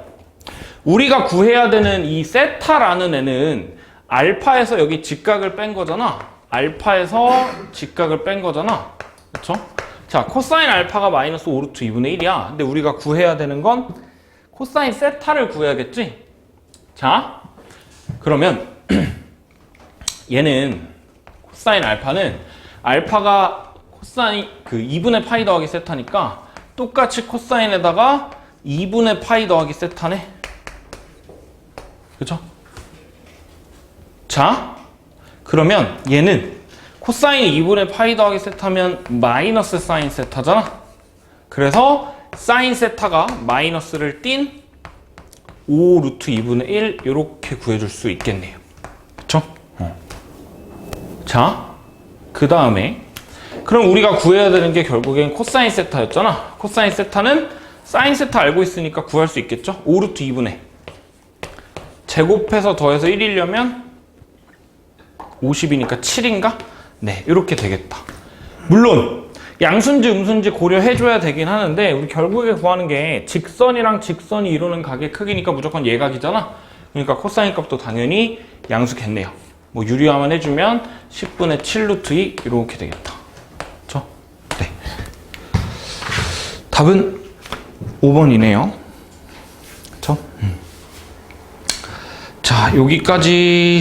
우리가 구해야 되는 이 세타라는 애는 알파에서 여기 직각을 뺀 거잖아. 알파에서 직각을 뺀 거잖아. 그쵸? 자, 코사인 알파가 -5 루트 2분의 1이야. 근데 우리가 구해야 되는 건 코사인 세타를 구해야겠지? 자, 그러면 얘는 코사인 알파는 알파가 코사인 2분의 파이 더하기 세타니까 똑같이 코사인에다가 2분의 파이 더하기 세타네. 그쵸? 자, 그러면 얘는 코사인 2분의 파이 더하기 세타면 마이너스 사인 세타잖아. 그래서 사인 세타가 마이너스를 띤 5 루트 2분의 1 이렇게 구해줄 수 있겠네요. 그쵸? 자, 그 다음에 그럼 우리가 구해야 되는 게 결국엔 코사인 세타였잖아. 코사인 세타는 사인 세타 알고 있으니까 구할 수 있겠죠? 5 루트 2분의 제곱해서 더해서 1이려면 50이니까 7인가? 네, 이렇게 되겠다. 물론 양수인지 음수인지 고려해줘야 되긴 하는데 우리 결국에 구하는 게 직선이랑 직선이 이루는 각의 크기니까 무조건 예각이잖아. 그러니까 코사인 값도 당연히 양수겠네요. 뭐 유리화만 해주면 10분의 7 루트 2 이렇게 되겠다. 그렇죠? 네. 답은 5번이네요. 그렇죠? 자, 여기까지